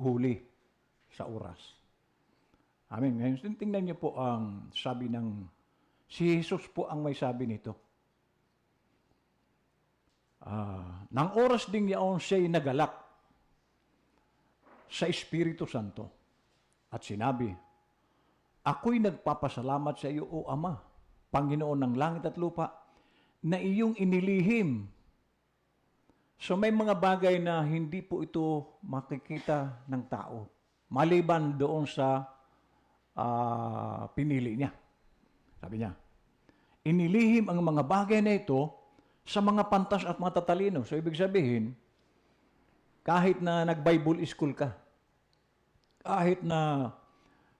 huli sa oras. Amen. Ngayon, tingnan niyo po ang sabi si Jesus po ang may sabi nito. Nang oras ding yaon siya'y nagalak sa Espiritu Santo at sinabi, ako'y nagpapasalamat sa iyo, O Ama, Panginoon ng langit at lupa, na iyong inilihim. So may mga bagay na hindi po ito makikita ng tao, maliban doon sa pinili niya. Sabi niya, inilihim ang mga bagay na ito sa mga pantas at matatalino. So ibig sabihin, kahit na nag-Bible school ka, kahit na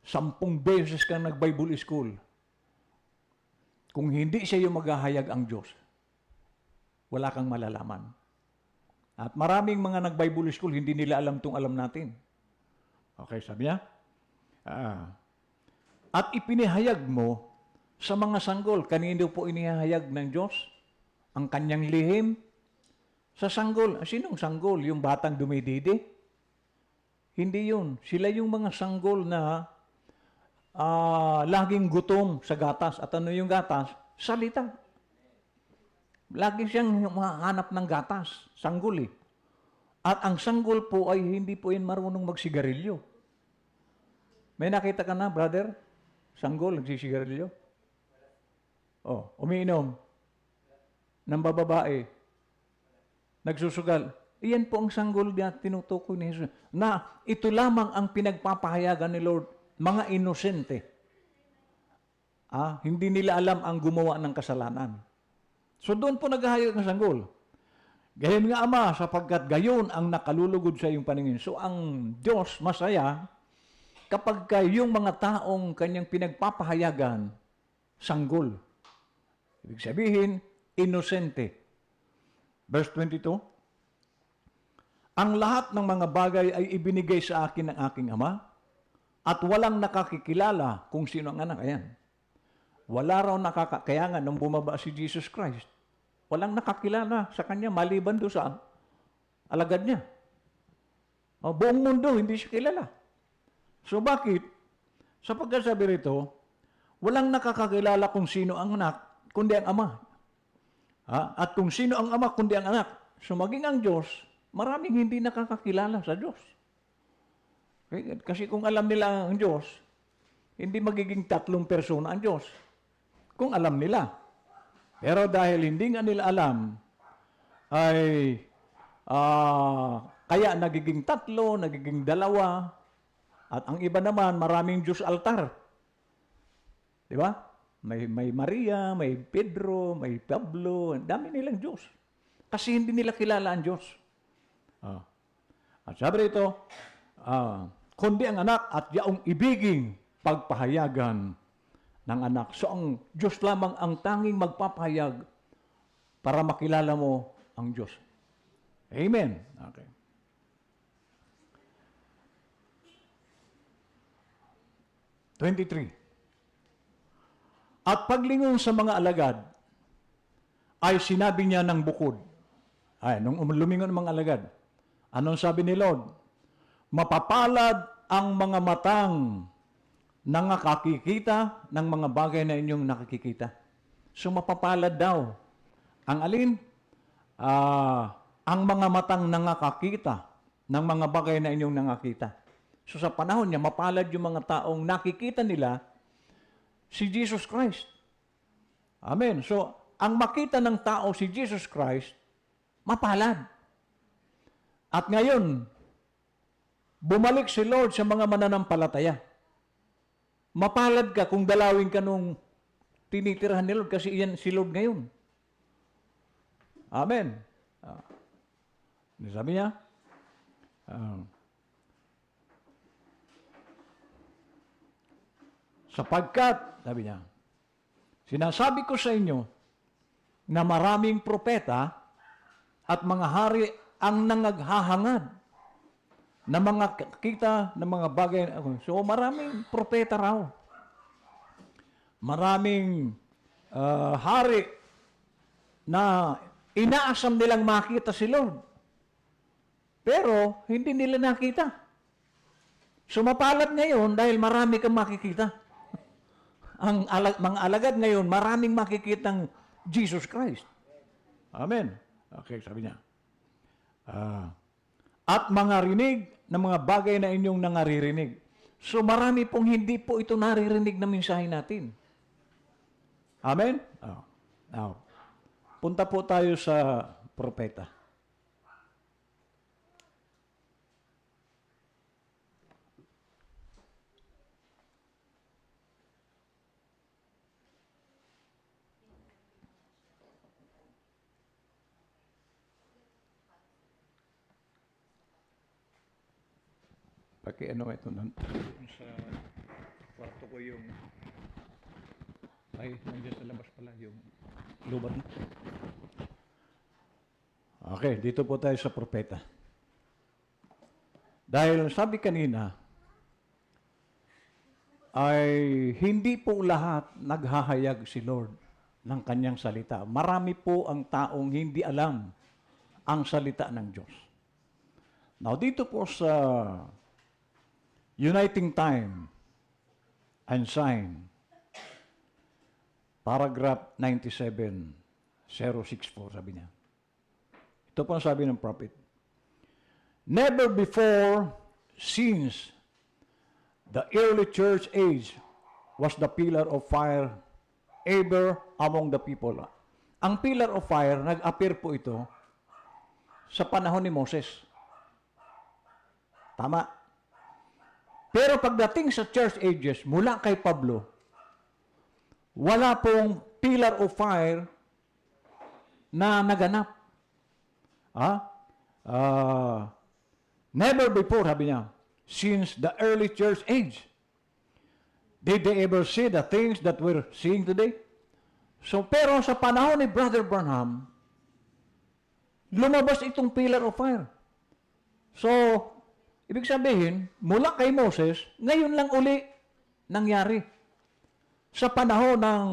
10 beses kang nag-Bible school, kung hindi sa iyo maghahayag ang Diyos, wala kang malalaman. At maraming mga nag-Bible school, hindi nila alam itong alam natin. Okay, sabi niya, at ipinahayag mo sa mga sanggol. Kanino po inihahayag ng Diyos ang kanyang lihim? Sa sanggol. Sinong sanggol? Yung batang dumididi? Hindi yun. Sila yung mga sanggol na laging gutom sa gatas. At ano yung gatas? Salita. Lagi siyang hanap ng gatas. Sanggol eh. At ang sanggol po ay hindi po yan marunong magsigarilyo. May nakita ka na, brother? Sanggol, nagsisigarilyo? Umiinom ng bababae, nagsusugal. Iyan po ang sanggol na tinutukoy ni Jesus. Na ito lamang ang pinagpapahayagan ni Lord, mga inosente. Hindi nila alam ang gumawa ng kasalanan. So doon po naghahayag ng sanggol. Gayon nga, Ama, sapagkat gayon ang nakalulugod sa iyong paningin. So ang Diyos masaya kapag yung mga taong kanyang pinagpapahayagan, sanggol. Ibig sabihin, inosente. Verse 22, ang lahat ng mga bagay ay ibinigay sa akin ng aking Ama at walang nakakikilala kung sino ang anak. Ayan. Wala raw kaya nga nung bumaba si Jesus Christ, walang nakakilala sa kanya maliban doon sa alagad niya. Buong mundo, hindi siya kilala. So bakit? Sa pagkasabi rito, walang nakakakilala kung sino ang anak, kundi ang Ama. At kung sino ang Ama, kundi ang anak. So maging ang Diyos, maraming hindi nakakakilala sa Diyos. Okay? Kasi kung alam nila ang Diyos, hindi magiging 3 persona ang Diyos. Kung alam nila. Pero dahil hindi nga nila alam, ay kaya nagiging 3, nagiging 2, at ang iba naman, maraming Diyos altar. Di ba? May Maria, may Pedro, may Pablo, dami nilang Diyos. Kasi hindi nila kilala ang Diyos. At sabi rito, kundi ang anak at yaong ibiging pagpahayagan ng anak. So ang Diyos lamang ang tanging magpapahayag para makilala mo ang Diyos. Amen. Okay. At paglingon sa mga alagad, ay sinabi niya ng bukod. Nung lumingon ng mga alagad, anong sabi ni Lord? Mapapalad ang mga matang nakakikita ng mga bagay na inyong nakikita. So mapapalad daw. Ang alin? Ang mga matang nakakita ng mga bagay na inyong nakakita. So sa panahon niya, mapalad yung mga taong nakikita nila si Jesus Christ. Amen. So, ang makita ng tao si Jesus Christ, mapalad. At ngayon, bumalik si Lord sa mga mananampalataya. Mapalad ka kung dalawin ka nung tinitirahan ni Lord kasi iyan si Lord ngayon. Amen. Sabi niya, sapagkat, sabi niya, sinasabi ko sa inyo na maraming propeta at mga hari ang nangaghahangad na mga kita ng mga bagay. So maraming propeta raw. Maraming hari na inaasam nilang makita si Lord. Pero hindi nila nakita. Sumapalat ngayon dahil marami kang makikita. Mga alagad ngayon, maraming makikitang Jesus Christ. Amen. Okay, sabi niya. At mga rinig ng mga bagay na inyong nangaririnig. So marami pong hindi po ito naririnig na mensahe natin. Amen? Now, punta po tayo sa propeta. Ano ito sa kwarto ko yung nandiyan sa labas pala yung lubat na. Okay, dito po tayo sa propeta. Dahil sabi kanina, ay hindi po lahat naghahayag si Lord ng kanyang salita. Marami po ang taong hindi alam ang salita ng Diyos. Now, dito po sa Uniting Time and Sign, paragraph 97, 064, sabi niya. Ito po ang sabi ng prophet. Never before since the early church age was the pillar of fire ever among the people. Ang pillar of fire, nag-appear po ito sa panahon ni Moses. Tama. Pero pagdating sa church ages, mula kay Pablo, wala pong pillar of fire na naganap. Never before, sabi niya, since the early church age, did they ever see the things that we're seeing today? So, pero sa panahon ni Brother Branham, lumabas itong pillar of fire. So, ibig sabihin, mula kay Moses, ngayon lang uli nangyari. Sa panahon ng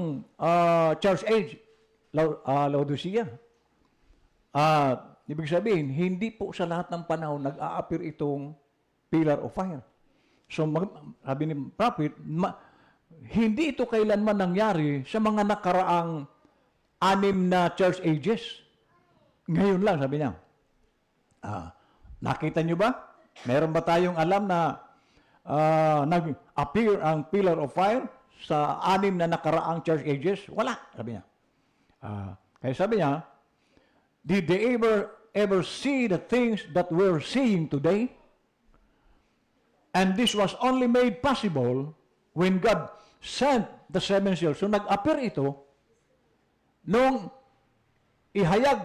church age, Laodicea. Ibig sabihin, hindi po sa lahat ng panahon nag-a-appear itong pillar of fire. So, sabi ni prophet, hindi ito kailanman nangyari sa mga nakaraang 6 na church ages. Ngayon lang, sabi niya. Nakita niyo ba? Meron ba tayong alam na nag-appear ang pillar of fire sa 6 na nakaraang church ages? Wala, sabi niya. Kaya sabi niya, did they ever see the things that we're seeing today? And this was only made possible when God sent the 7 seals. So nag-appear ito nung ihayag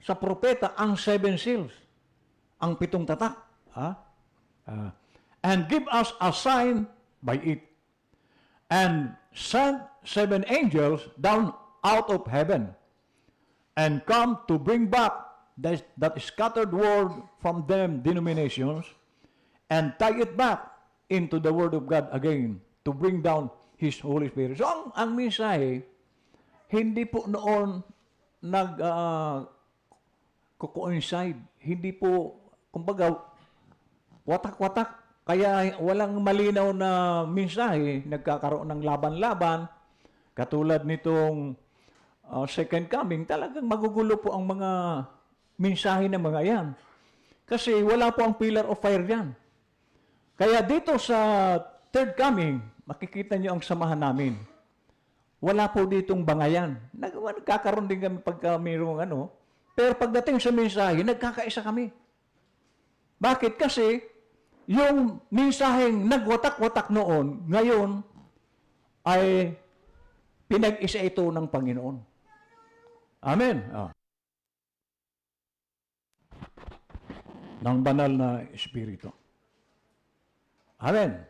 sa propeta ang 7 seals, ang 7 tatak. And give us a sign by it. And send 7 angels down out of heaven and come to bring back that scattered word from them denominations and tie it back into the word of God again to bring down His Holy Spirit. So ang mensahe, hindi po noon coincide. Hindi po, kumbaga, watak-watak. Kaya walang malinaw na mensahe, nagkakaroon ng laban-laban. Katulad nitong second coming, talagang magugulo po ang mga mensahe ng mga yan. Kasi wala po ang pillar of fire yan. Kaya dito sa third coming, makikita nyo ang samahan namin. Wala po ditong bangayan. Nagkakaroon din kami pagka mayroong pero pagdating sa mensahe, nagkakaisa kami. Bakit? Kasi yung mensaheng nagwatak-watak noon, ngayon ay pinag-isa ito ng Panginoon. Amen. Ng banal na Espiritu. Amen.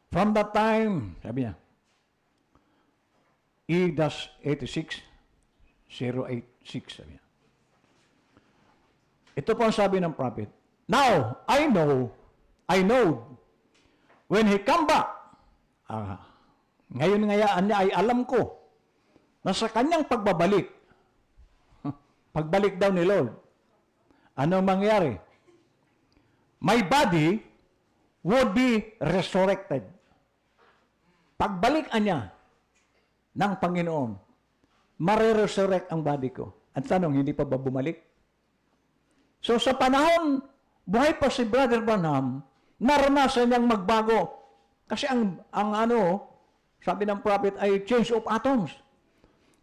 From that time, sabi niya, E-86, 086, sabi niya. Ito po ang sabi ng prophet. Now, I know, when He come back, ngayon ngayaan niya ay alam ko, na sa kanyang pagbabalik, pagbalik daw ni Lord, anong mangyari? My body would be resurrected. Pagbalikan niya ng Panginoon, mariresurrect ang body ko. Ang tanong, hindi pa ba bumalik? So sa panahon, buhay pa si Brother Branham, naranasan niyang magbago. Kasi ang sabi ng prophet ay change of atoms.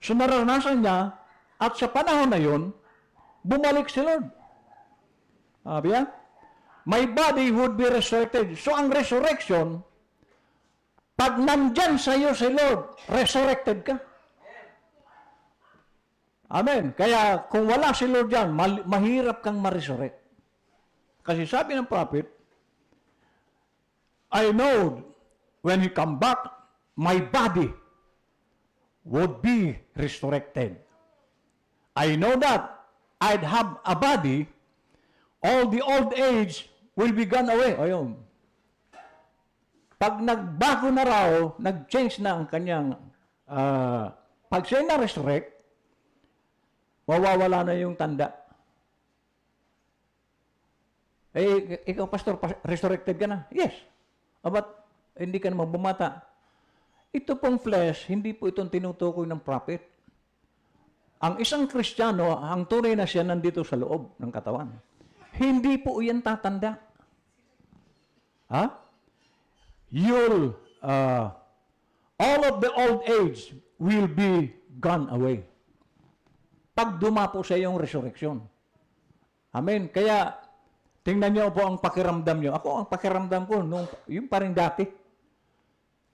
So naranasan niya, at sa panahon na yun, bumalik si Lord. Sabi niya, my body would be resurrected. So ang resurrection, pag nandyan sa iyo si Lord, resurrected ka. Amen. Kaya kung wala si Lord dyan, mahirap kang ma-resurrect. Kasi sabi ng prophet, I know when He come back, my body would be resurrected. I know that I'd have a body, all the old age will be gone away. Ayun. Pag nagbago na raw, nag-change na ang kanyang, pag siya na-resurrect, mawawala na yung tanda. Ikaw, pastor, resurrected ka na? Yes. But hindi ka naman bumata. Ito pong flesh, hindi po itong tinutukoy ng prophet. Ang isang Kristiyano, ang tunay na siya nandito sa loob ng katawan. Hindi po yan tatanda. All of the old age will be gone away. Pag dumapo sa iyong resurrection. Amen. Kaya, tingnan niyo po ang pakiramdam niyo. Ako, ang pakiramdam ko, yung parang dati.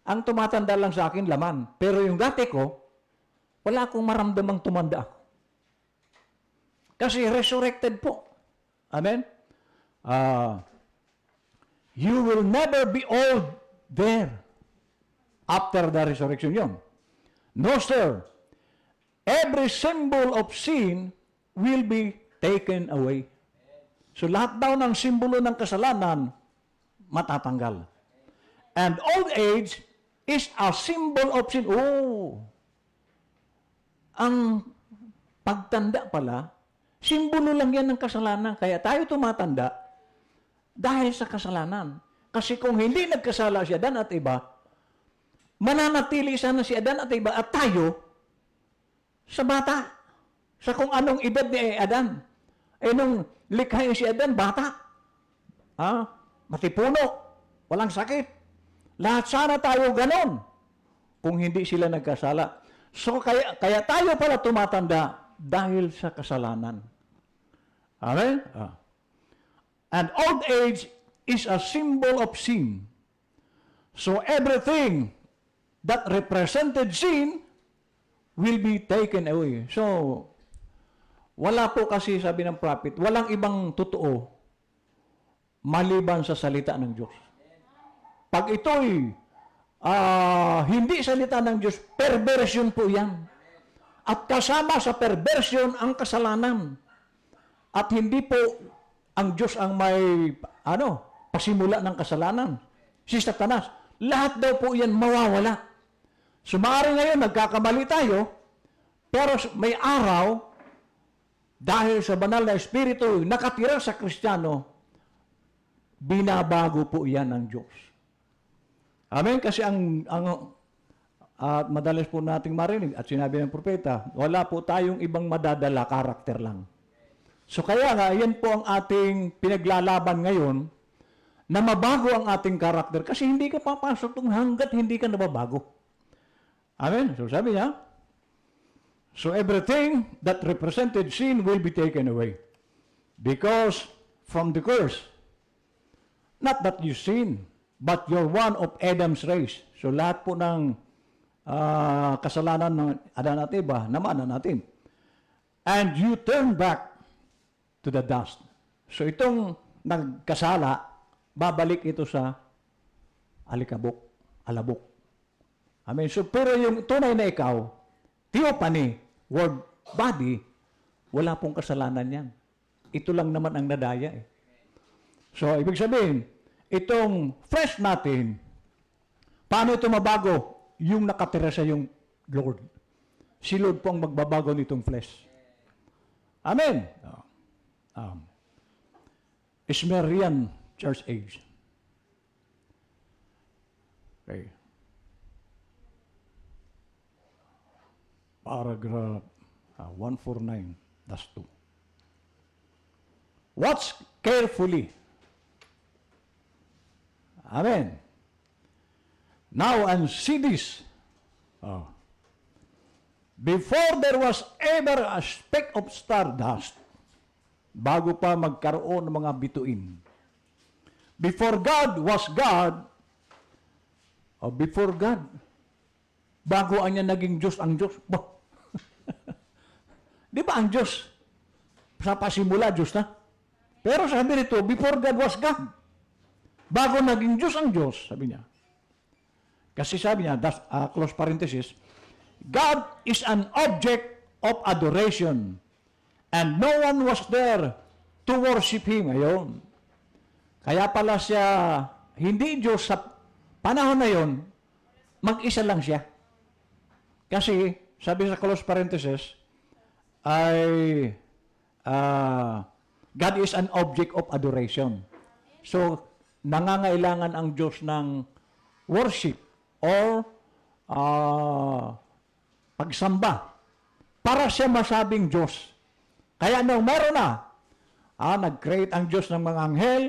Ang tumatanda lang sa akin, laman. Pero yung dati ko, wala akong maramdamang tumanda ako. Kasi resurrected po. Amen? You will never be old there after the resurrection yun. No, sir. Every symbol of sin will be taken away. So lahat daw ng simbolo ng kasalanan, matatanggal. And old age is a symbol of sin. Ang pagtanda pala, simbolo lang yan ng kasalanan. Kaya tayo tumatanda dahil sa kasalanan. Kasi kung hindi nagkasala si Adan at Eva, mananatili sana si Adan at Eva at tayo sa bata. Sa kung anong edad ni Adan. Nung likhain si Adan, bata. Matipuno. Walang sakit. Lahat sana tayo ganon. Kung hindi sila nagkasala. So, kaya tayo pala tumatanda dahil sa kasalanan. Amen? And old age is a symbol of sin. So, everything that represented sin will be taken away. So, wala po kasi, sabi ng prophet, walang ibang totoo maliban sa salita ng Diyos. Pag ito'y hindi salita ng Diyos, perversion po yan. At kasama sa perversion ang kasalanan. At hindi po ang Diyos ang may pasimula ng kasalanan. Si Satanas. Lahat daw po yan mawawala. So maaari ngayon nagkakamali tayo, pero may araw, dahil sa banal na Espiritu nakatira sa Kristiyano, binabago po yan ng Diyos. Amen? Kasi madalas po nating marinig at sinabi ng propeta, wala po tayong ibang madadala, karakter lang. So kaya nga, yan po ang ating pinaglalaban ngayon, na mabago ang ating karakter kasi hindi ka papasok hanggat hindi ka nababago. Amen? So sabi niya, so everything that represented sin will be taken away. Because from the curse, not that you sin, but you're one of Adam's race. So lahat po ng kasalanan ng Adan at Eva, namanan natin. And you turn back to the dust. So itong nagkasala, babalik ito sa alabok. Amen. So pero yung tunay na ikaw, theophany, word, body, wala pong kasalanan yan. Ito lang naman ang nadaya eh. So, ibig sabihin, itong flesh natin, paano ito mabago? Yung nakatira sa yung Lord. Si Lord po ang magbabago nitong flesh. Amen. Ismerian Church Age. Okay. Paragraph 149, that's 2. Watch carefully. Amen. Now, and see this. Before there was ever a speck of stardust, bago pa magkaroon ng mga bituin, before God was God, before God, bago niya naging Diyos ang Diyos. Di ba ang Diyos? Sa pasimula, Diyos na. Pero sabi nito, before God was God, bago naging Diyos ang Diyos, sabi niya. Kasi sabi niya, that's, close parenthesis, God is an object of adoration, and no one was there to worship Him. Ayun. Kaya pala siya, hindi Diyos sa panahon na yon, mag-isa lang siya. Kasi, sabi sa close parenthesis, ay, God is an object of adoration. So, nangangailangan ang Diyos ng worship or pagsamba para siya masabing Diyos. Kaya nung meron na, nag-create ang Diyos ng mga anghel,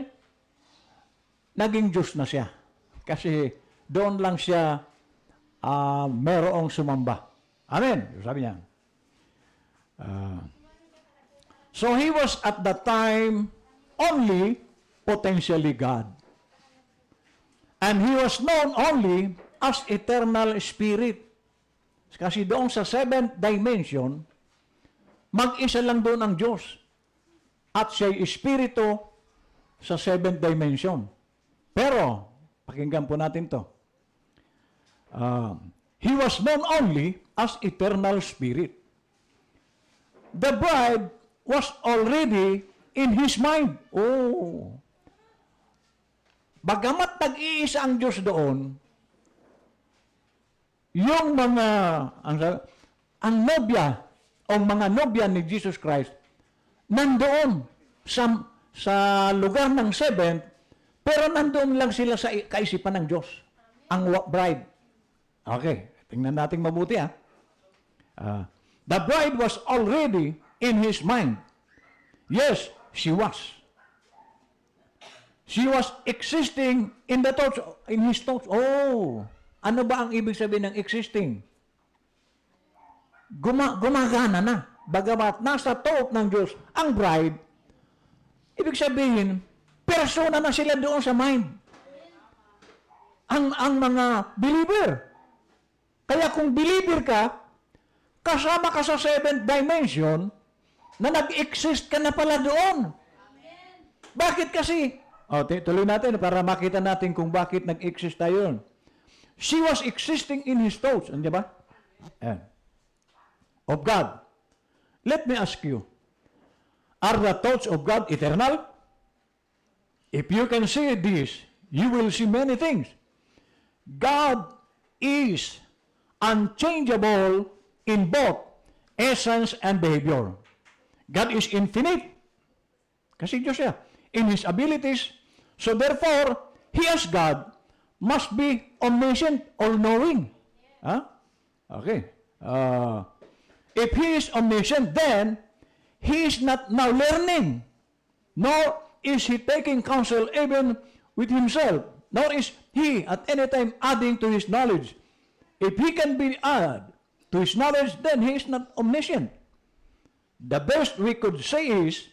naging Diyos na siya. Kasi doon lang siya merong sumamba. Amen. Sabi niya. So he was at that time only potentially God. And he was known only as eternal spirit. Kasi doon sa 7th dimension, mag-isa lang doon ang Diyos. At siya'y espiritu sa 7th dimension. Pero, pakinggan po natin to. He was known only as eternal spirit. The bride was already in his mind. Oh. Bagamat nag-iisa ang Diyos doon, yung mga, ang nobya, o mga nobya ni Jesus Christ, nandoon sa lugar ng 7th, pero nandoon lang sila sa kaisipan ng Diyos, ang bride. Okay, tingnan natin mabuti the bride was already in his mind. Yes, she was. She was existing in the thoughts, in his thoughts. Oh, ano ba ang ibig sabihin ng existing? Gumagana na. Bagamat nasa thought ng Diyos ang bride, ibig sabihin, persona na sila doon sa mind. Ang mga believer. Kaya kung believer ka, kasama ka sa 7th dimension, na nag-exist ka na pala doon. Bakit kasi? Tuloy natin para makita natin kung bakit nag-exist tayo. She was existing in his thoughts. Hindi ba? Of God. Let me ask you, are the thoughts of God eternal? If you can see this, you will see many things. God is unchangeable in both essence and behavior. God is infinite. Kasi Diyos siya. In His abilities. So therefore, He as God must be omniscient, all-knowing. Okay. If He is omniscient, then He is not now learning, nor is He taking counsel even with Himself, nor is He at any time adding to His knowledge. If He can be added to His knowledge, then He is not omniscient. The best we could say is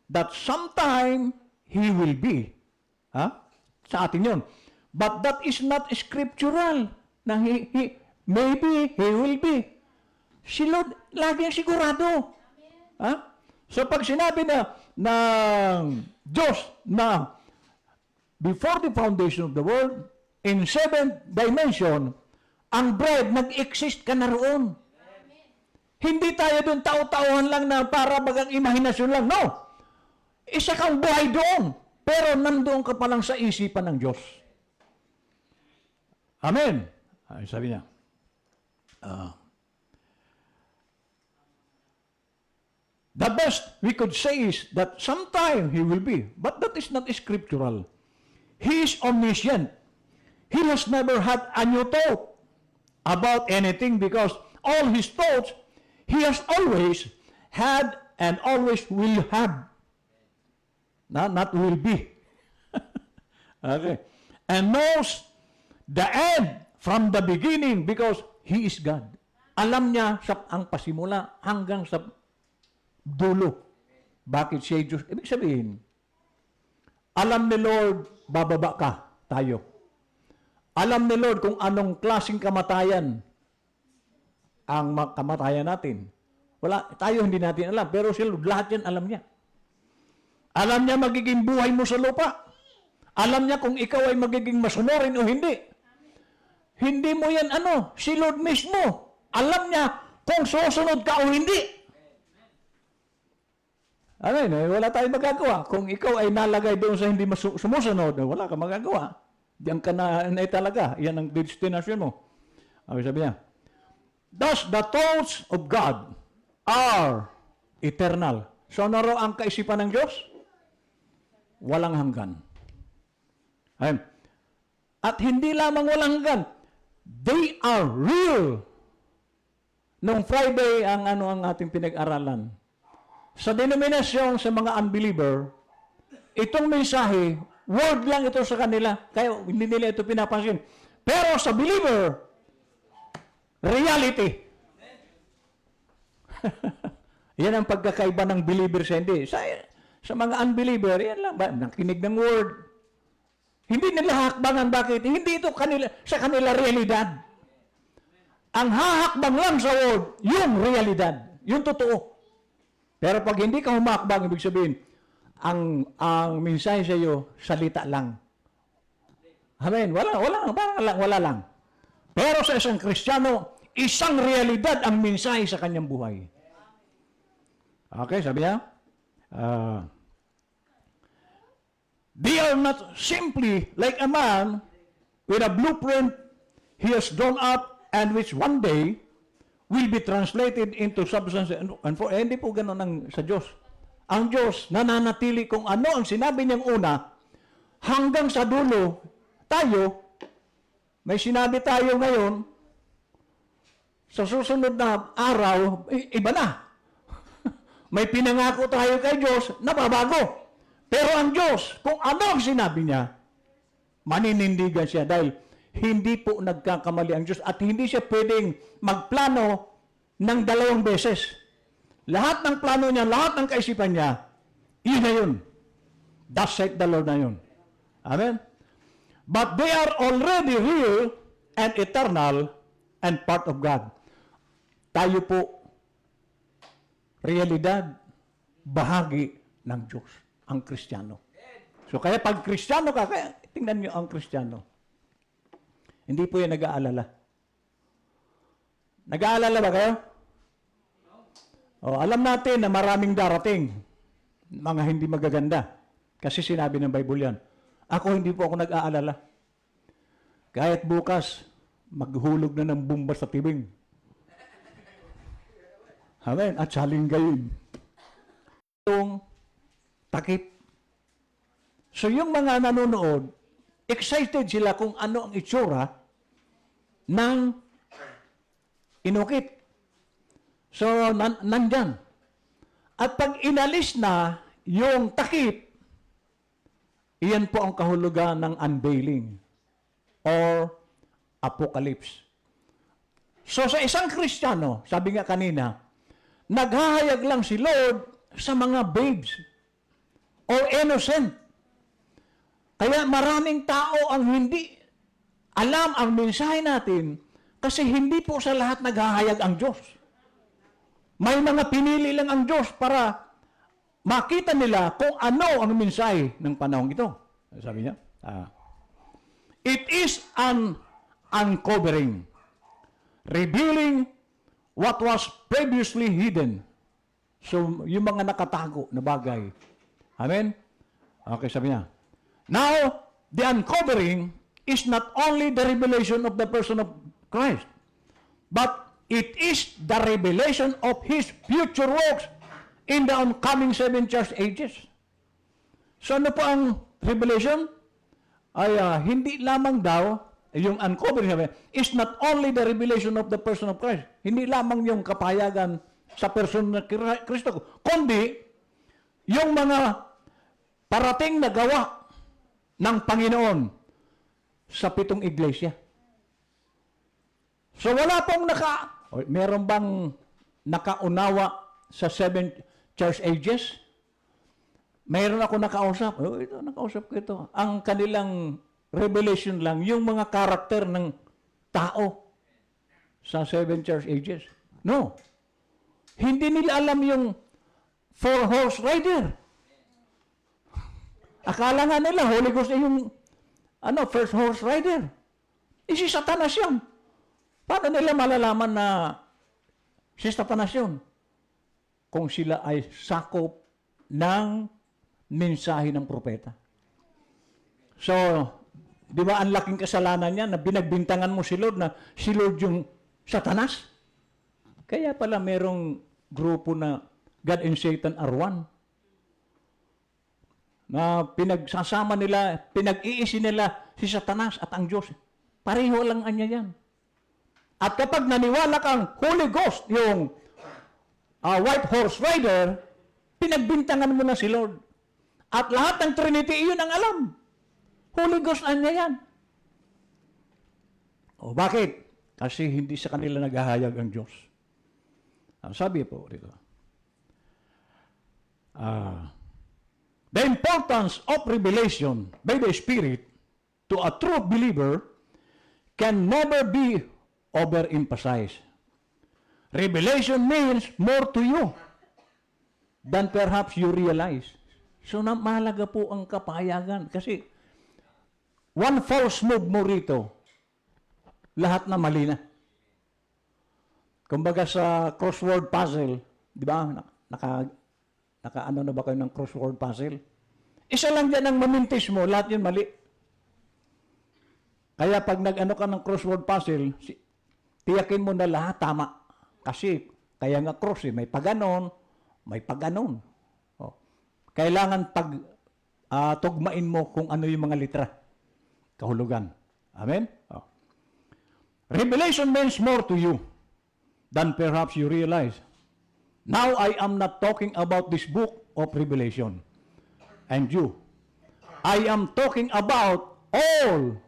that sometime He will be. Sa atin yun. But that is not scriptural. Na maybe He will be. Si Lord, laging sigurado. So pag sinabi ng Diyos na before the foundation of the world, in 7th dimension, ang bride, nag-exist ka na roon. Hindi tayo doon tao-tauhan lang na para bagang imahinasyon lang. No! Isa kang buhay doon. Pero nandoon ka pa lang sa isipan ng Diyos. Amen. Ay, sabi niya. The best we could say is that sometime He will be. But that is not scriptural. He is omniscient. He has never had a new thought about anything because all his thoughts he has always had and always will have. Not will be. Okay. And knows the end from the beginning because he is God. Alam niya ang pasimula hanggang sa dulo. Bakit siya Diyos? Ibig sabihin, alam ni Lord, bababa ka, tayo. Alam ni Lord kung anong klaseng kamatayan ang kamatayan natin. Wala, tayo hindi natin alam, pero si Lord, lahat yan alam niya. Alam niya magiging buhay mo sa lupa. Alam niya kung ikaw ay magiging masunurin o hindi. Hindi mo yan si Lord mismo. Alam niya kung susunod ka o hindi. Wala tayong magagawa. Kung ikaw ay nalagay doon sa hindi sumusunod, wala kang magagawa. Diyan ka na talaga. Yan ang destination mo. Sabi niya, thus the thoughts of God are eternal. So ano ang kaisipan ng Diyos? Walang hanggan. Ayun. At hindi lamang walang hanggan, they are real. Nung Friday, ang ating pinag-aralan, sa denominasyon sa mga unbeliever, itong mensahe, word lang ito sa kanila, kaya hindi nila ito pinapansin. Pero sa believer, reality. Yan ang pagkakaiba ng believer sa hindi. Sa mga unbeliever, yan lang, nakinig ng word. Hindi nila hakbangan. Bakit? Hindi ito sa kanila realidad. Ang hahakbang lang sa word, yung realidad, yung totoo. Pero pag hindi ka humakbang, ibig sabihin, ang mensahe sa iyo, salita lang. Amen. Wala lang. Pero sa isang Kristiyano, isang realidad ang mensahe sa kanyang buhay. Okay, sabi niya, they are not simply like a man with a blueprint he has drawn up and which one day will be translated into substance and for hindi po ganoon ang sa Diyos. Ang Diyos nananatili kung ano ang sinabi niyang una hanggang sa dulo. Tayo, may sinabi tayo ngayon, sa susunod na araw, iba na. May pinangako tayo kay Diyos, nababago. Pero ang Diyos, kung ano ang sinabi niya, maninindigan siya dahil hindi po nagkakamali ang Diyos at hindi siya pwedeng magplano ng 2 beses. Lahat ng plano niya, lahat ng kaisipan niya, yun na yun. Thus saith the Lord na yun. Amen? But they are already real and eternal and part of God. Tayo po, realidad, bahagi ng Diyos, ang Kristiyano. So kaya pag Kristiyano ka, kaya tingnan niyo ang Kristiyano. Hindi po yan nag-aalala. Nag-aalala ba kayo? Alam natin na maraming darating, mga hindi magaganda. Kasi sinabi ng Bible yan. Ako hindi po ako nag-aalala. Kahit bukas, maghulog na ng bomba sa tibing. Amen. At salinggayin. Yung takip. So yung mga nanonood, excited sila kung ano ang itsura ng inukit. So, nandyan. At pag inalis na yung takip, iyan po ang kahulugan ng unveiling or apocalypse. So, sa isang Kristiyano, sabi nga kanina, naghahayag lang si Lord sa mga babes or innocent. Kaya maraming tao ang hindi alam ang mensahe natin kasi hindi po sa lahat naghahayag ang Diyos. May mga pinili lang ang Diyos para makita nila kung ano ang mensahe ng panahon ito. Sabi niya, it is an uncovering, revealing what was previously hidden. So, yung mga nakatago na bagay. Amen? Okay, sabi niya. Now, the uncovering is not only the revelation of the person of Christ, but it is the revelation of His future works in the oncoming 7 church ages. So ano po ang revelation? Ay hindi lamang daw yung uncovering heaven, is not only the revelation of the person of Christ. Hindi lamang yung kapahayagan sa person na Kristo, kundi yung mga parating na gawa ng Panginoon sa 7 iglesia. So wala pong meron bang nakaunawa sa 7 church ages? Mayroon ako nakausap. Nakausap ko ito. Ang kanilang revelation lang, yung mga karakter ng tao sa 7 church ages. No. Hindi nila alam yung 4-horse rider. Akala nga nila, Holy Ghost ay yung first horse rider. Si Satanas yun. Paano nila malalaman na si Satanas yun? Kung sila ay sakop ng mensahe ng propeta. So, di ba ang laking kasalanan niya na binagbintangan mo si Lord na si Lord yung Satanas? Kaya pala merong grupo na God and Satan are one. Na pinagsasama nila, pinag-iisi nila si Satanas at ang Diyos. Pareho lang anya yan. At kapag naniwala kang Holy Ghost, yung white horse rider, pinagbintangan mo na si Lord. At lahat ng Trinity, iyon ang alam. Holy Ghost anya yan. O bakit? Kasi hindi sa kanila naghahayag ang Diyos. Sabi po dito, the importance of revelation by the Spirit to a true believer can never be overemphasized. Revelation means more to you than perhaps you realize. So, mahalaga po ang kapahayagan. Kasi, one false move mo rito, lahat na mali na. Kumbaga sa crossword puzzle, di ba? Naka-ano na ba kayo ng crossword puzzle? Isa lang dyan ang mamintis mo, lahat yun mali. Kaya pag nag-ano ka ng crossword puzzle, tiyakin mo na lahat tama. Kasi, kaya nga cross may paganon, may paganon. Oh. Kailangan tugmain mo kung ano yung mga litra. Kahulugan. Amen? Oh. Revelation means more to you than perhaps you realize. Now, I am not talking about this book of Revelation and you. I am talking about all.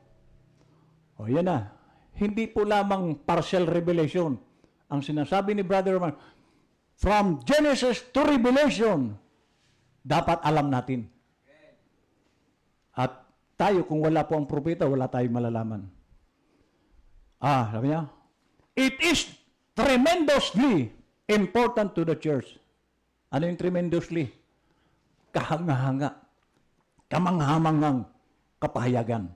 O, yan na. Hindi po lamang partial revelation. Ang sinasabi ni Brother Roman, from Genesis to Revelation, dapat alam natin. At tayo, kung wala po ang propeta, wala tayong malalaman. Sabi niya, it is tremendously important to the church. Ano yung tremendously? Kahanga-hanga, kamanghamangang kapahayagan.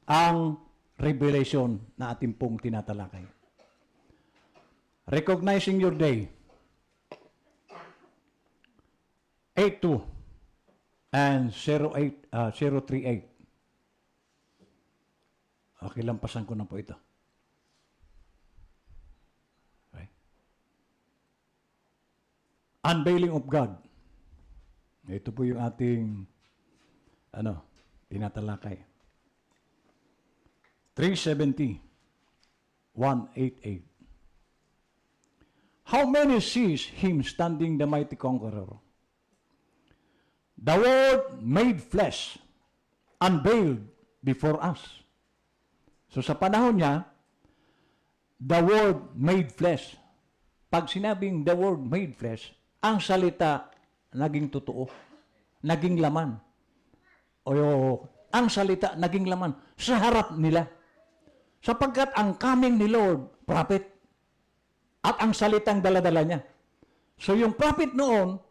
Ang revelation na ating pong tinatalakay. Recognizing your day. 82 and 038. Okay, lampasan ko na po ito. Okay. Unveiling of God. Ito po yung ating tinatalakay. 370, 188. How many sees him standing the mighty conqueror? The Word made flesh, unveiled before us. So sa panahon niya, the Word made flesh. Pag sinabing the Word made flesh, ang salita naging totoo, naging laman. O ang salita naging laman sa harap nila. Sapagkat ang coming ni Lord, prophet, at ang salitang daladala niya. So yung prophet noon,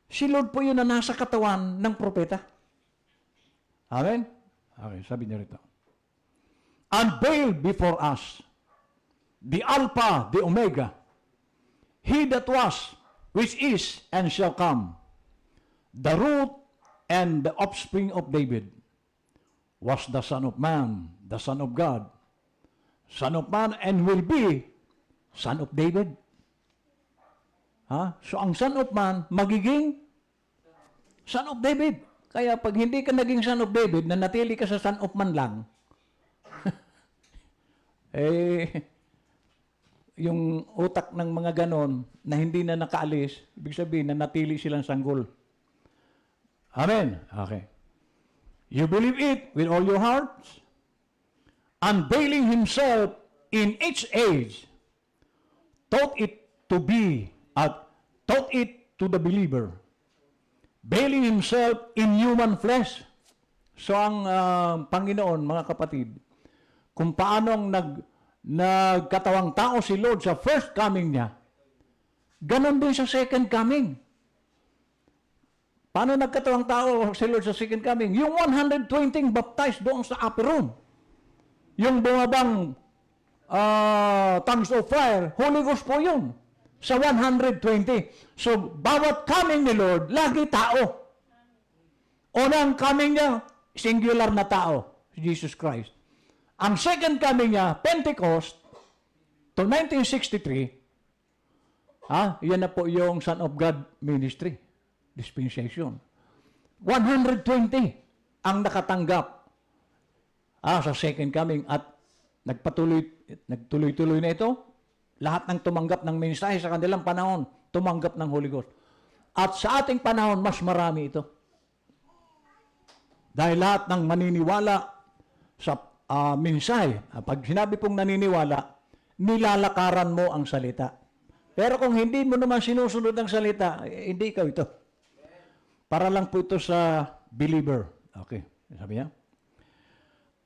si Lord po yun na nasa katawan ng propeta. Amen? Okay, sabi niya rito. Unveiled before us, the Alpha, the Omega, He that was, which is, and shall come, the root and the offspring of David, was the Son of Man, the Son of God, Son of Man, and will be Son of David. So ang Son of Man, magiging Son of David. Kaya pag hindi ka naging Son of David, nanatili ka sa Son of Man lang, Yung utak ng mga ganon na hindi na nakaalis, ibig sabihin na natili silang sanggol. Amen. Okay. You believe it with all your hearts, unveiling himself in each age, taught it to be, taught it to the believer, veiling himself in human flesh. So ang Panginoon, mga kapatid, kung paanong nagkatawang tao si Lord sa first coming niya, ganon din sa second coming. Paano nagkatawang tao si Lord sa second coming? Yung 120 baptized doon sa upper room. Yung bumabang tongues of fire, Holy Ghost po yun. Sa 120. So, bawat coming ni Lord, lagi tao. Unang coming niya, singular na tao, Jesus Christ. Ang second coming niya, Pentecost, to 1963, yan na po yung Son of God ministry, dispensation. 120 ang nakatanggap sa second coming at nagtuloy-tuloy na ito. Lahat ng tumanggap ng mensahe sa kanilang panahon, tumanggap ng Holy Ghost. At sa ating panahon, mas marami ito. Dahil lahat ng maniniwala sa mensahe, pag sinabi pong naniniwala, nilalakaran mo ang salita. Pero kung hindi mo naman sinusunod ang salita, hindi ikaw ito. Para lang po ito sa believer. Okay, sabi niya.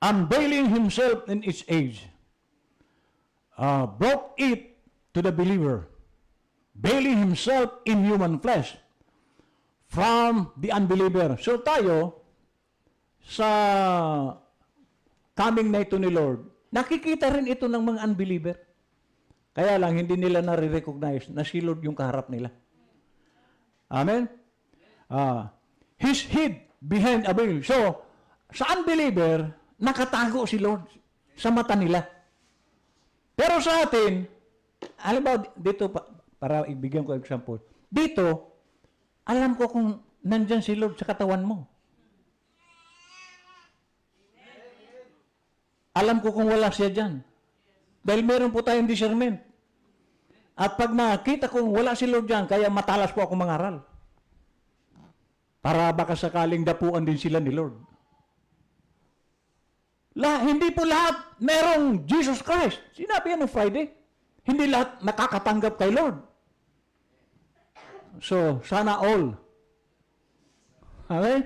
Unveiling himself in its age, brought it to the believer, veiling himself in human flesh from the unbeliever. So tayo, sa coming na ito ni Lord, nakikita rin ito ng mga unbeliever. Kaya lang, hindi nila nare-recognize na si Lord yung kaharap nila. Amen? He's hid behind a veil. So, sa unbeliever, nakatago si Lord sa mata nila. Pero sa atin, alam ba, dito, para ibigyan ko example, dito, alam ko kung nandyan si Lord sa katawan mo. Alam ko kung wala siya dyan. Dahil meron po tayong discernment. At pag nakita kong wala si Lord dyan, kaya matalas po ako mangaral. Para baka sakaling dapuan din sila ni Lord. Hindi po lahat merong Jesus Christ. Sinabi yan ng Friday. Hindi lahat nakakatanggap kay Lord. So, sana all. Okay?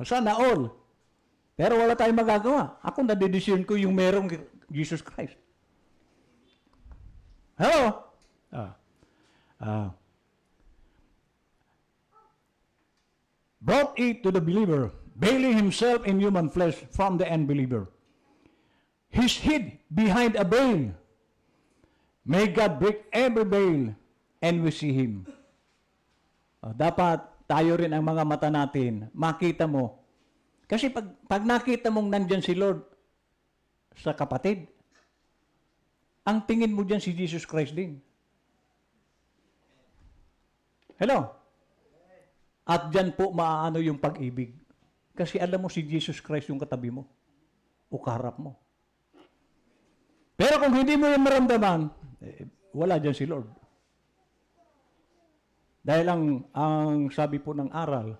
Sana all. Pero wala tayong magagawa. Ako nadidisyon ko yung merong Jesus Christ. Hello? Brought it to the believer, veiling himself in human flesh from the unbeliever. He's hid behind a veil. May God break every veil and we see Him. Dapat tayo rin ang mga mata natin, makita mo. Kasi pag nakita mong nandyan si Lord sa kapatid, ang tingin mo dyan si Jesus Christ din. Hello? At dyan po maaano yung pag-ibig. Kasi alam mo si Jesus Christ yung katabi mo o kaharap mo. Pero kung hindi mo yung maramdaman, wala dyan si Lord. Dahil ang sabi po ng aral,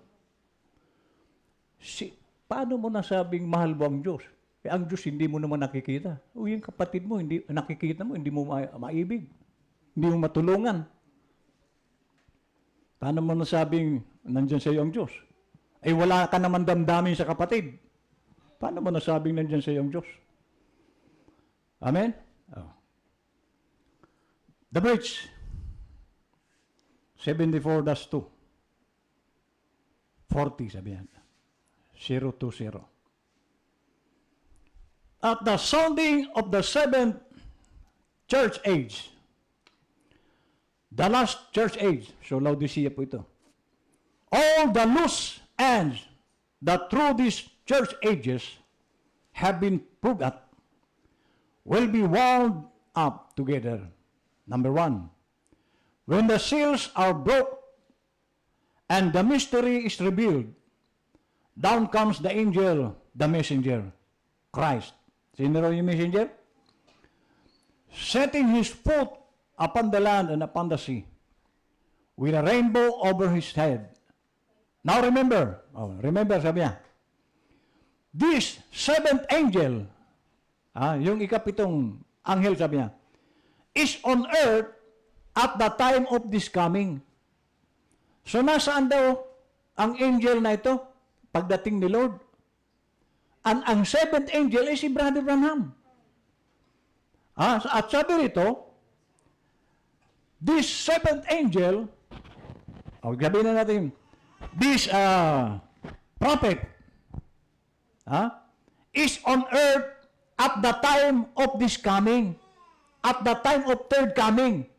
paano mo nasabing mahal mo ang Diyos? Ang Diyos hindi mo naman nakikita. O yung kapatid mo, hindi nakikita mo, hindi mo maibig. Hindi mo matulungan. Paano mo nasabing nandyan sa iyo ang Diyos? Ay wala ka naman damdamin sa kapatid. Paano mo nasabing nandyan sa iyo ang Diyos? Amen? The Bridge, 74-2. 40, sabi yan. 020. At the sounding of the seventh church age, the last church age, so Laodicea po ito, all the loose ends that through these church ages have been proved at will be wound up together. Number 1, when the seals are broke and the mystery is revealed, down comes the angel, the messenger, Christ. Sino raw yung messenger? Setting his foot upon the land and upon the sea, with a rainbow over his head. Now remember, sabi niya, this seventh angel, yung ikapitong anghel, sabi niya, is on earth at the time of this coming. So nasaan daw ang angel na ito pagdating ni Lord? Ang seventh angel is si Brother Branham. At sabi rito, this seventh angel, sabihin na natin, this prophet is on earth at the time of this coming, at the time of third coming.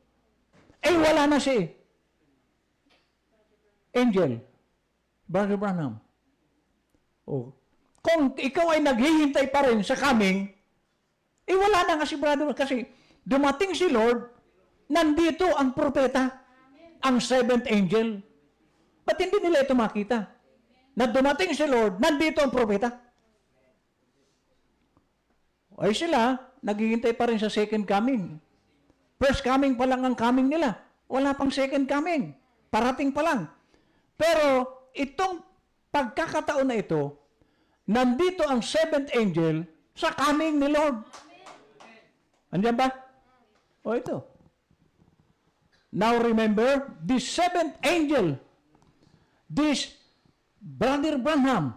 Wala na si angel, Brother Branham. Kung ikaw ay naghihintay pa rin sa coming, wala na nga si Brother, kasi dumating si Lord, nandito ang propeta, ang seventh angel. Ba't hindi nila ito makita? Na dumating si Lord, nandito ang propeta. Sila, naghihintay pa rin sa second coming. First coming pa lang ang coming nila. Wala pang second coming. Parating pa lang. Pero itong pagkakataon na ito, nandito ang seventh angel sa coming ni Lord. Andiyan ba? Ito. Now remember, this seventh angel, this Brother Branham,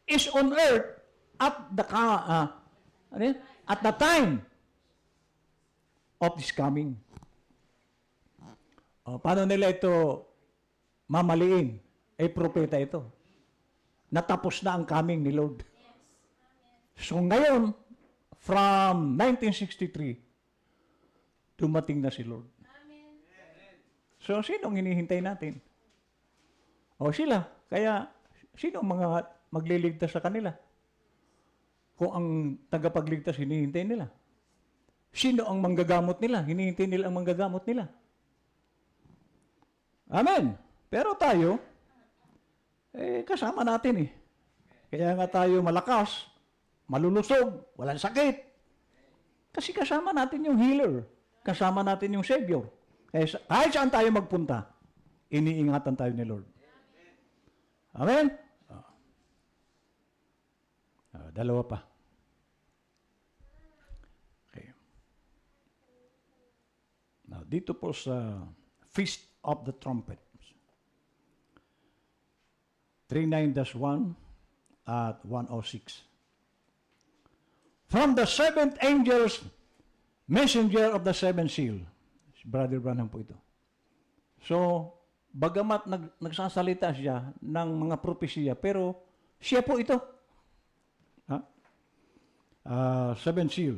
is on earth at the time of this coming. Paano nila ito mamaliin? Propeta ito. Natapos na ang coming ni Lord. So ngayon, from 1963, dumating na si Lord. So sinong hinihintay natin? Sila. Kaya sino ang mga magliligtas sa kanila? Kung ang tagapagligtas hinihintay nila. Sino ang manggagamot nila? Hinihintay nila ang manggagamot nila. Amen. Pero tayo, kasama natin Kaya nga tayo malakas, malulusog, walang sakit. Kasi kasama natin yung healer. Kasama natin yung Savior. Kaya kahit saan tayo magpunta, iniingatan tayo ni Lord. Amen? Dalawa pa. Okay. Now, dito po sa Feast of the Trumpet. 39-1 at 106. From the seventh angel's messenger of the seventh seal. Brother Branham po ito. So, bagamat nagsasalita siya ng mga propesya, pero siya po ito. Seventh seal.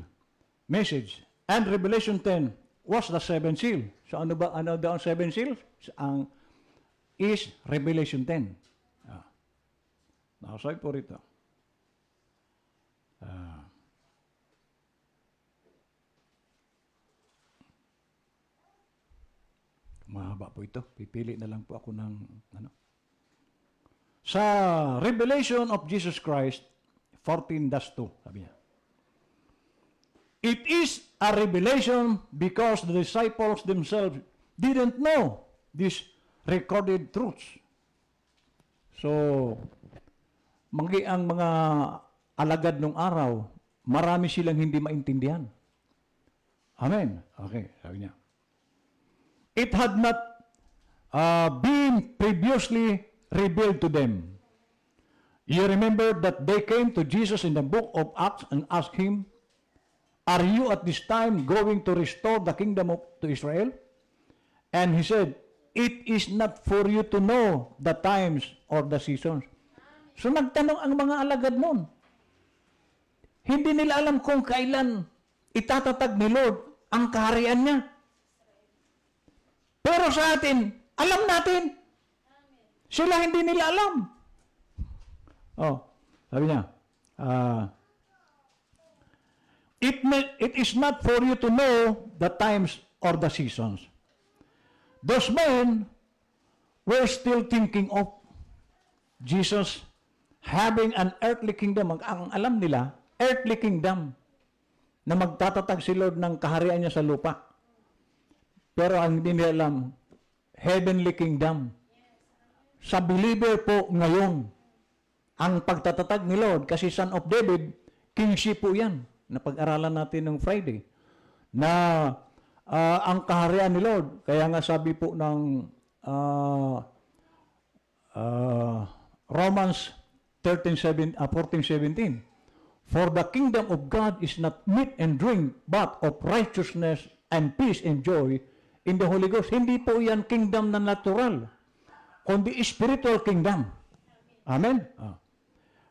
Message. And Revelation 10 was the seventh seal. So, ano daw ang seventh seal? Ang is Revelation 10. Nakasay po rito. Mahaba po ito. Pipili na lang po ako ng Sa Revelation of Jesus Christ 14-2, sabi niya. It is a revelation because the disciples themselves didn't know these recorded truths. So, ang mga alagad nung araw, marami silang hindi maintindihan. Amen. Okay, sabi niya. It had not been previously revealed to them. You remember that they came to Jesus in the book of Acts and asked him, "Are you at this time going to restore the kingdom to Israel?" And he said, "It is not for you to know the times or the seasons." So nagtanong ang mga alagad noon. Hindi nila alam kung kailan itatatag ni Lord ang kaharian niya. Pero sa atin, alam natin. Sila hindi nila alam. Sabi niya, it is not for you to know the times or the seasons. Those men were still thinking of Jesus having an earthly kingdom. Ang alam nila, earthly kingdom na magtatatag si Lord ng kaharian niya sa lupa. Pero ang hindi nila alam, heavenly kingdom. Sa believer po ngayon, ang pagtatatag ni Lord, kasi Son of David, kingship po yan, na pag-aralan natin ng Friday, na ang kaharian ni Lord, kaya nga sabi po ng Romans 14:17, for the kingdom of God is not meat and drink, but of righteousness and peace and joy in the Holy Ghost. Hindi po yan kingdom na natural, kundi spiritual kingdom. Amen?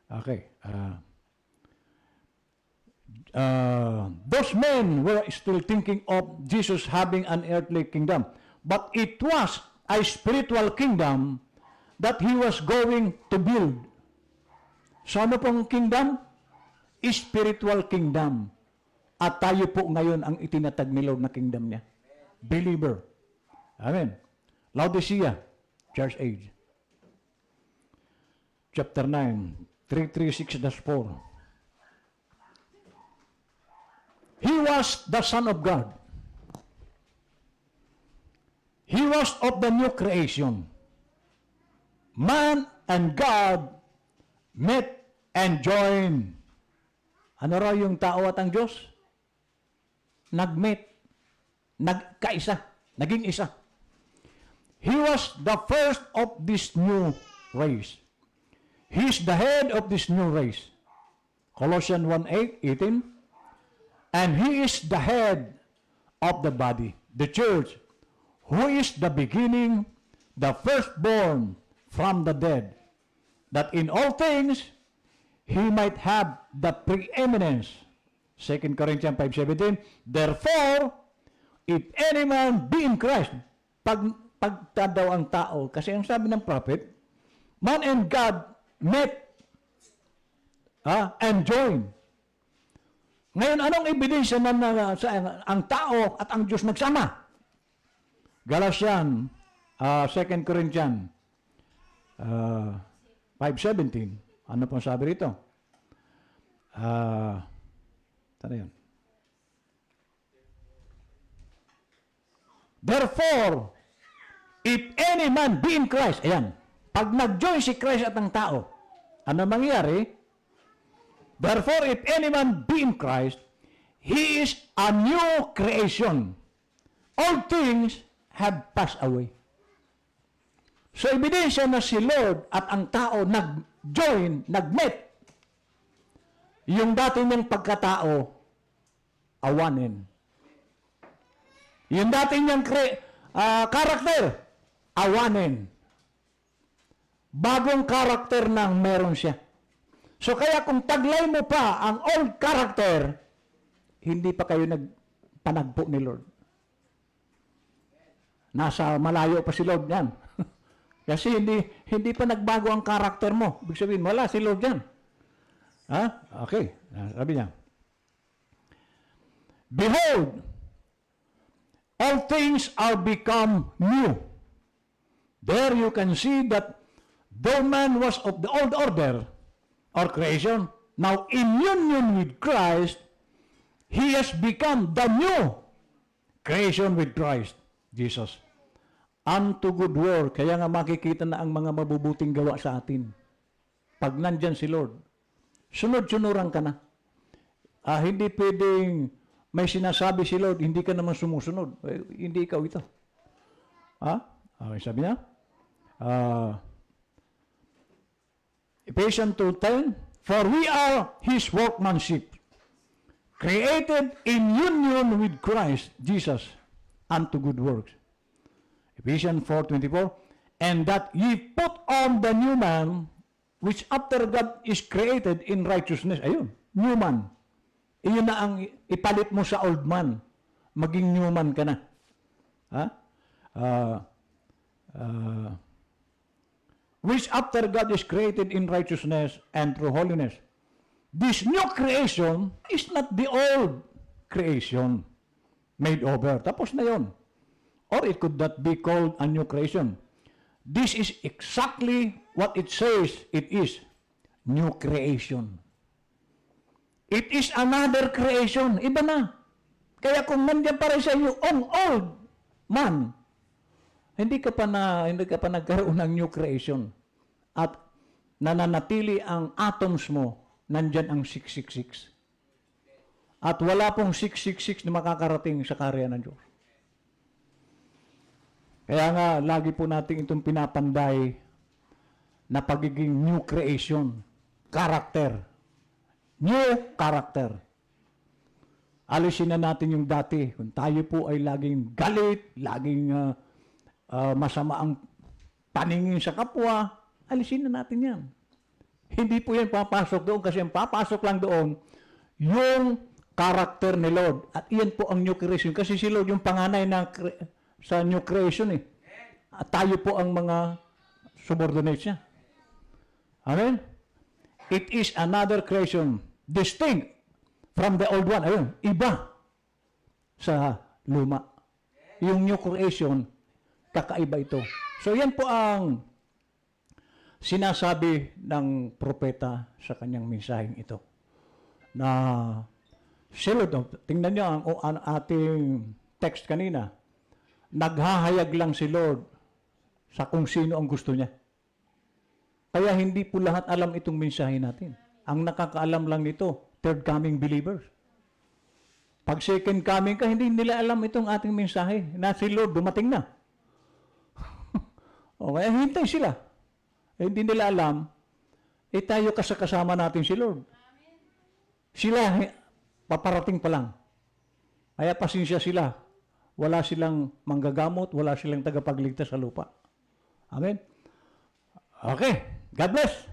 Okay. Those men were still thinking of Jesus having an earthly kingdom. But it was a spiritual kingdom that He was going to build. So ano pong kingdom? Spiritual kingdom. At tayo po ngayon ang itinatag ni Lord na kingdom niya. Believer. Amen. Laodicea, Church Age. Chapter 9, 336-4. He was the Son of God. He was of the new creation. Man and God met and joined. Ano raw yung tao at ang Diyos? Nag-meet. Nagkaisa. Naging isa. He was the first of this new race. He is the head of this new race. Colossians 1:18. And He is the head of the body, the church, who is the beginning, the firstborn from the dead, that in all things He might have the preeminence. 2 Corinthians 5:17. Therefore, if any man be in Christ, pagtadaw ang tao, kasi ang sabi ng prophet, man and God met and joined. Ngayon, anong ebidensya na ang tao at ang Diyos nagsama? Galatians, 2 Corinthians 5:17. Ano pong sabi rito? Tara yan. Therefore, if any man be in Christ, ayan, pag nag-join si Christ at ang tao, ano mangyari? Therefore, if any man be in Christ, he is a new creation. All things have passed away. So, ebidensya na si Lord at ang tao nag-join, nag-met. Yung dati niyang pagkatao, awanin. Yung dati niyang karakter, awanin. Bagong karakter na meron siya. So kaya kung taglay mo pa ang old character, hindi pa kayo nagpanagpo ni Lord. Nasa malayo pa si Lord yan. Kasi hindi pa nagbago ang karakter mo. Ibig sabihin, wala si Lord yan. Okay. Sabi niya, behold, all things are become new. There you can see that though man was of the old order or creation, now in union with Christ, he has become the new creation with Christ, Jesus. Unto good work. Kaya nga makikita na ang mga mabubuting gawa sa atin. Pag nandyan si Lord, sunod-sunuran ka na. Hindi pwedeng may sinasabi si Lord, hindi ka naman sumusunod. Hindi ikaw ito. Okay, sabi niya. Ephesians 2:10, for we are His workmanship, created in union with Christ Jesus unto good works. Ephesians 4:24, and that ye put on the new man, which after God is created in righteousness. Ayun, new man. Iyon na ang ipalit mo sa old man. Maging new man ka na. Which after God is created in righteousness and through holiness. This new creation is not the old creation made over. Tapos na yon. Or it could not be called a new creation. This is exactly what it says it is. New creation. It is another creation. Iba na. Kaya kung nandiyan pa rin sa iyo ang old man, hindi ka pa nagkaroon ng new creation. At nananatili ang atoms mo, nandiyan ang 666. At wala pong 666 na makakarating sa karya ng Diyos. Kaya nga, lagi po natin itong pinapanday na pagiging new creation. Character. New character. Alisin na natin yung dati. Kung tayo po ay laging galit, laging masama ang paningin sa kapwa, alisin na natin yan. Hindi po yan papasok doon kasi ang papasok lang doon, yung character ni Lord. At iyan po ang new creation. Kasi si Lord yung panganay sa new creation eh. At tayo po ang mga subordinates niya. Amen? It is another creation, distinct from the old one. Ayun, iba sa luma. Yung new creation, kakaiba ito. So yan po ang sinasabi ng propeta sa kanyang mensaheng ito. Na sila to, tingnan niyo ang ating text kanina. Naghahayag lang si Lord sa kung sino ang gusto niya. Kaya hindi po lahat alam itong mensahe natin. Ang nakakaalam lang nito, third coming believers. Pag second coming ka, hindi nila alam itong ating mensahe na si Lord dumating na. O kaya hintay sila. Hindi nila alam, tayo kasama natin si Lord. Sila, paparating pa lang. Kaya pasensya sila. Wala silang manggagamot, wala silang tagapagligtas sa lupa. Amen? Okay. God bless.